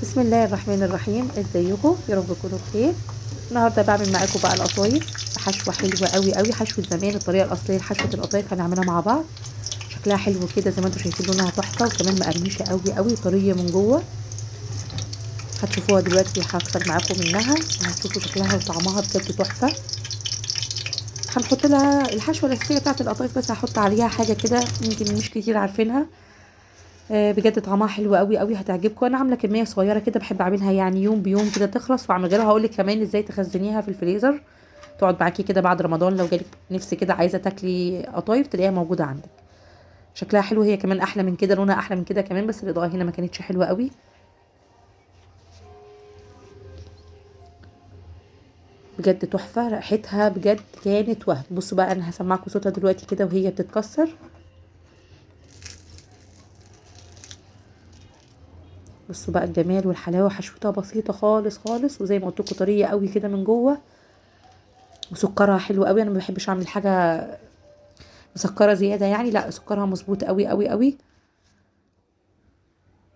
بسم الله الرحمن الرحيم. ازيكم؟ يا رب تكونوا بخير. النهارده بعمل معاكم بقى القطايف بحشوه حلوه قوي قوي، حشوه زمان الطريقه الاصليه لحشوه القطايف هنعملها مع بعض. شكلها حلو كده زي ما انتم شايفين، لونها تحفه وكمان مقرمشه قوي قوي طريه من جوه. هتشوفوها دلوقتي وهكسر معاكم منها وهتشوفوا شكلها وطعمها بجد تحفه. هنحط لها الحشوه الاساسيه بتاعه القطايف، بس هحط عليها حاجه كده يمكن مش كتير عارفينها. بجد طعمها حلو قوي قوي، هتعجبكم. انا عامله كميه صغيره كده، بحب اعملها يعني يوم بيوم كده تخلص، واعمل غيرها. هقولك كمان ازاي تخزنيها في الفريزر تقعد معاكي كده بعد رمضان، لو جالك نفس كده عايزه تاكلي قطايف تلاقيها موجوده عندك. شكلها حلو، هي كمان احلى من كده، لونها احلى من كده كمان، بس الاضاءه هنا ما كانتش حلوه قوي. بجد تحفه، ريحتها بجد كانت وهم. بصوا بقى، انا هسمعكم صوتها دلوقتي كده وهي بتتكسر. بصوا بقى الجمال والحلاوه، حشوتها بسيطه خالص خالص، وزي ما قلت لكم طريه قوي كده من جوه، وسكرها حلو قوي. انا ما بحبش اعمل حاجه مسكره زياده يعني، لا سكرها مظبوط قوي قوي قوي.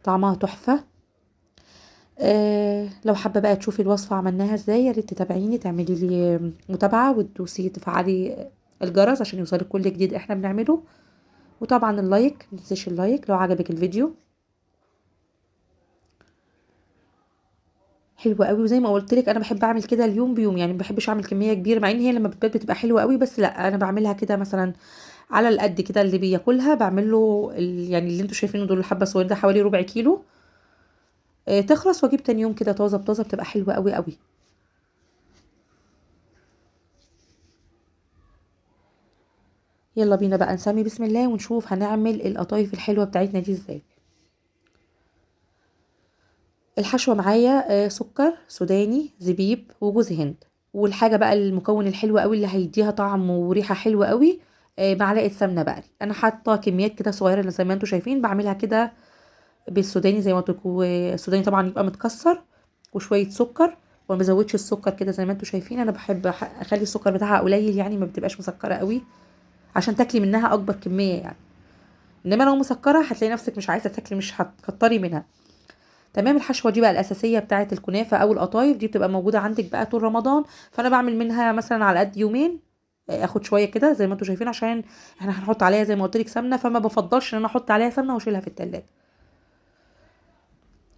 طعمها تحفه. لو حابه بقى تشوفي الوصفه عملناها ازاي، يا ريت تتابعيني، تعملي لي متابعه وتدوسي تفعلي الجرس عشان يوصلك كل جديد احنا بنعمله. وطبعا اللايك، متنسيش اللايك لو عجبك الفيديو. حلوه قوي، وزي ما قلت لك انا بحب اعمل كده اليوم بيوم يعني، ما بحبش اعمل كميه كبيره، مع ان هي لما بتبات بتبقى حلوه قوي، بس لا انا بعملها كده مثلا على القد كده اللي بياكلها، بعمل له يعني اللي انتوا شايفينه دول الحبه الصغيره ده حوالي ربع كيلو. تخلص واجيب تاني يوم كده طازه بطازه، بتبقى حلوه قوي قوي. يلا بينا بقى نسمي بسم الله ونشوف هنعمل القطايف الحلوه بتاعتنا دي ازاي. الحشوه معايا سكر سوداني، زبيب، وجوز هند. والحاجه بقى المكون الحلو قوي اللي هيديها طعم وريحه حلوه قوي، معلقه سمنه بقري. انا حاطه كميات كده صغيره زي ما انتم شايفين، بعملها كده بالسوداني زي ما قلت لكم. السوداني طبعا يبقى متكسر، وشويه سكر. وما بزودش السكر كده زي ما انتم شايفين، انا بحب اخلي السكر بتاعها قليل يعني، ما بتبقاش مسكره قوي عشان تاكلي منها اكبر كميه يعني. انما لو مسكره هتلاقي نفسك مش عايزه تاكلي، مش هتكتري منها. تمام. الحشوه دي بقى الاساسيه بتاعه الكنافه او القطايف، دي بتبقى موجوده عندك بقى طول رمضان. فانا بعمل منها مثلا على قد يومين، اخد شويه كده زي ما انتم شايفين، عشان احنا هنحط عليها زي ما قلت لك سمنه، فما بفضلش ان انا احط عليها سمنه واشيلها في التلاجة.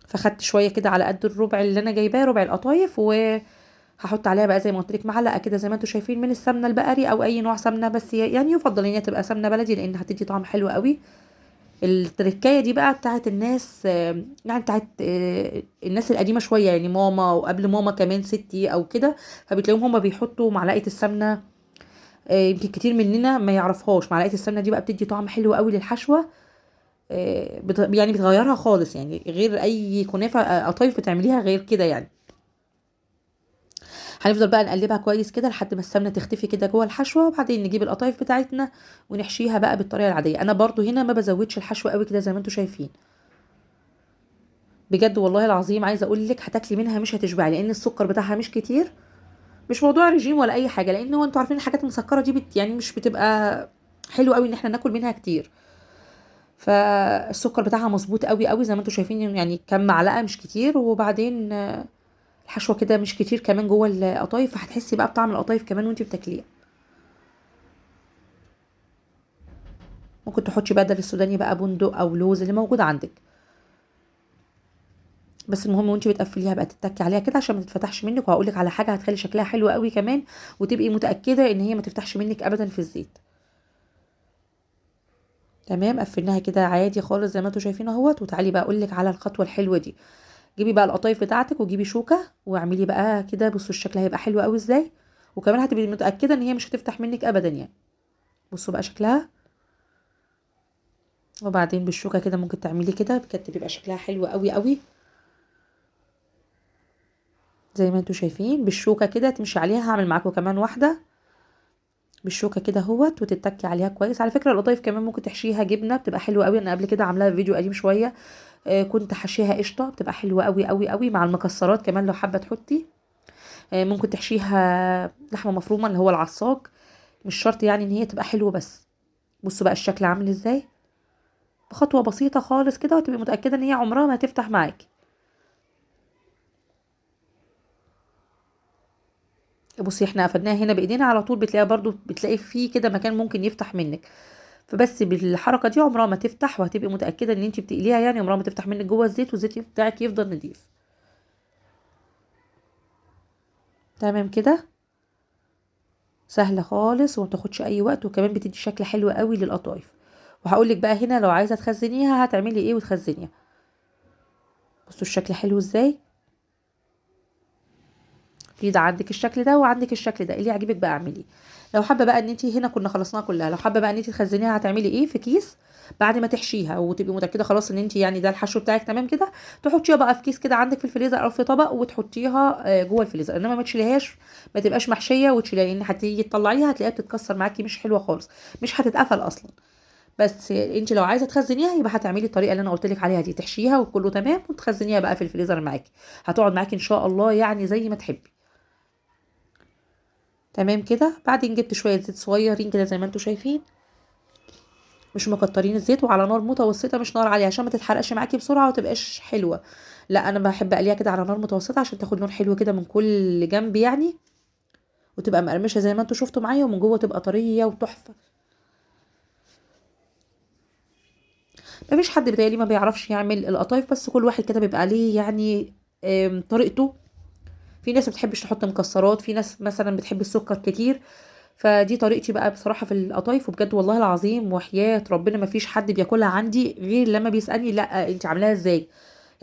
فخدت شويه كده على قد الربع اللي انا جايباه، ربع القطايف، وهحط عليها بقى زي ما قلت لك معلقه كده زي ما انتم شايفين من السمنه البقري او اي نوع سمنه، بس يعني يفضل ان هي تبقى سمنه بلدي لان هتدي طعم حلو قوي. التركايه دي بقى بتاعت الناس، يعني بتاعت الناس القديمه شويه يعني، ماما وقبل ماما كمان ستي او كده. فبتلاقيهم هما بيحطوا معلقه السمنه. يمكن كتير مننا ما يعرفهاش، معلقه السمنه دي بقى بتدي طعم حلو قوي للحشوه. يعني بتغيرها خالص يعني، غير اي كنافه قطايف بتعمليها غير كده يعني. هنفضل بقى نقلبها كويس كده لحد ما السمنه تختفي كده جوه الحشوه، وبعدين نجيب القطايف بتاعتنا ونحشيها بقى بالطريقه العاديه. انا برضو هنا ما بزودش الحشوه قوي كده زي ما انتم شايفين. بجد والله العظيم عايزه اقول لك هتاكلي منها مش هتشبعي، لان السكر بتاعها مش كتير. مش موضوع رجيم ولا اي حاجه، لان هو انتوا عارفين الحاجات المسكره دي يعني مش بتبقى حلو قوي ان احنا ناكل منها كتير. فالسكر بتاعها مظبوط قوي قوي زي ما انتوا شايفين يعني، كام معلقه مش كتير. وبعدين الحشوه كده مش كتير كمان جوه القطايف، فهتحسي بقى بطعم القطايف كمان وانتي بتاكليها. ممكن تحطي بدل السوداني بقى بندق او لوز اللي موجود عندك. بس المهم وانتي بتقفليها بقى تتكي عليها كده عشان ما تتفتحش منك. وهقول لك على حاجه هتخلي شكلها حلو قوي كمان، وتبقي متاكده ان هي ما تفتحش منك ابدا في الزيت. تمام. قفلناها كده عادي خالص زي ما انتوا شايفين اهوت. وتعالي بقى اقول لك على الخطوه الحلوه دي. جيبي بقى القطايف بتاعتك وجيبي شوكه واعملي بقى كده. بصوا الشكل هيبقى حلو قوي ازاي، وكمان هتبقي متاكده ان هي مش هتفتح منك ابدا يعني. بصوا بقى شكلها. وبعدين بالشوكه كده ممكن تعملي كده، بجد بيبقى شكلها حلو قوي قوي. زي ما انتوا شايفين بالشوكه كده تمشي عليها. هعمل معاكم كمان واحده بالشوكه كده اهوت، وتتكي عليها كويس. على فكره القطايف كمان ممكن تحشيها جبنه، بتبقى حلوه قوي. انا قبل كده عاملاها في فيديو قديم شويه. كنت حشيها قشطه، بتبقى حلوه قوي قوي قوي مع المكسرات كمان لو حابه تحطي. ممكن تحشيها لحمه مفرومه اللي هو العصاج. مش شرط يعني ان هي تبقى حلوه بس. بصوا بقى الشكل عامل ازاي، بخطوه بسيطه خالص كده، وتبقي متاكده ان هي عمرها ما هتفتح معاكي. بصي احنا قفلناها هنا بايدينا على طول، بتلاقيها برضو بتلاقي فيه كده مكان ممكن يفتح منك، فبس بالحركه دي عمرها ما تفتح، وهتبقي متاكده ان انت بتقليها يعني عمرها ما تفتح منك جوه الزيت، والزيت بتاعك يفضل نضيف. تمام كده، سهله خالص وما تاخدش اي وقت، وكمان بتدي شكل حلو قوي للقطايف. وهقول لك بقى هنا لو عايزه تخزنيها هتعملي ايه وتخزنيها. بصوا الشكل حلو ازاي. في ده عندك الشكل ده وعندك الشكل ده، اللي يعجبك بقى اعمليه. لو حابه بقى ان انت هنا كنا خلصناها كلها، لو حابه بقى ان انت تخزنيها هتعملي ايه في كيس بعد ما تحشيها وتبقي متاكده خلاص ان انت يعني ده الحشو بتاعك تمام كده، تحطيها بقى في كيس كده عندك في الفريزر او في طبق وتحطيها جوه الفريزر، انما ما تشيليهاش، ما تبقاش محشيه وتشيليها، لان هتيجي تطلعيها هتلاقيها بتتكسر معاكي مش حلوه خالص، مش هتتقفل اصلا. بس انت لو عايزه تخزنيها يبقى هتعملي الطريقه اللي انا قلت لك عليها دي، تحشيها وكله تمام وتخزنيها بقى في الفريزر معاكي، هتقعد معاكي ان شاء الله يعني زي ما تحبي. تمام كده. بعدين جبت شويه زيت صغيرين كده زي ما انتم شايفين، مش مكترين الزيت، وعلى نار متوسطه مش نار عاليه عشان ما تتحرقش معاكي بسرعه وتبقاش حلوه. لا انا بحب اقليها كده على نار متوسطه عشان تاخد لون حلو كده من كل جنب يعني، وتبقى مقرمشه زي ما انتم شفتوا معايا، ومن جوه تبقى طريه وتحفه. مفيش حد بيتهيألي ما بيعرفش يعمل القطايف، بس كل واحد كده بيبقى عليه يعني طريقته. في ناس ما بتحبش تحط مكسرات، في ناس مثلا بتحب السكر كتير، فدي طريقتي بقى بصراحه في القطايف. وبجد والله العظيم وحياة ربنا ما فيش حد بياكلها عندي غير لما بيسالني لا انت عاملاها ازاي،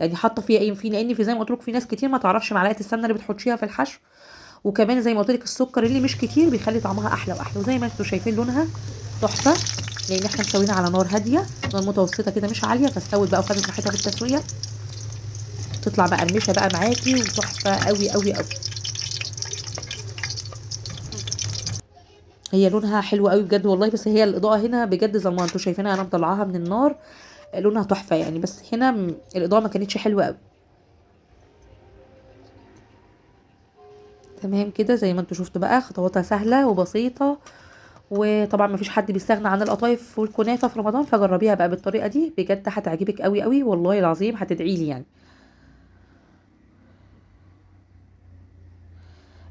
يعني حاطه فيها ايه، في لان في زي ما قلت لك في ناس كتير ما تعرفش معلقه السمنه اللي بتحطيها في الحشو، وكمان زي ما قلت لك السكر اللي مش كتير بيخلي طعمها احلى واحلى. وزي ما انتم شايفين لونها تحفه، لان احنا مسوينها على نار هاديه، نار متوسطه كده مش عاليه، فاستوت بقى وخدت راحتها في التسويه، تطلع مقرمشه بقى معاكي وتحفه قوي قوي قوي. هي لونها حلو قوي بجد والله، بس هي الاضاءه هنا بجد زي ما انتم شايفينها انا مطلعاها من النار، لونها تحفه يعني، بس هنا الاضاءه ما كانتش حلوه قوي. تمام كده زي ما انتم شفتوا بقى خطواتها سهله وبسيطه، وطبعا ما فيش حد بيستغنى عن القطايف والكنافه في رمضان، فجربيها بقى بالطريقه دي بجد هتعجبك قوي قوي والله العظيم، هتدعي لي يعني.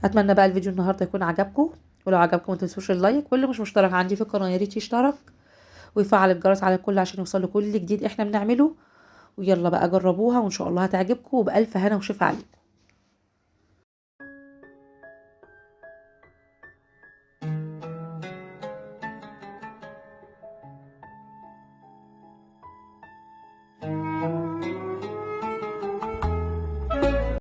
اتمنى بقى الفيديو النهارده يكون عجبكم، ولو عجبكم ما تنسوش اللايك، واللي مش مشترك عندي في القناه يا ريت يشترك ويفعل الجرس على الكل عشان يوصل لكل جديد احنا بنعمله. ويلا بقى جربوها وان شاء الله هتعجبكم، وبألف هنا وشفا عليكم.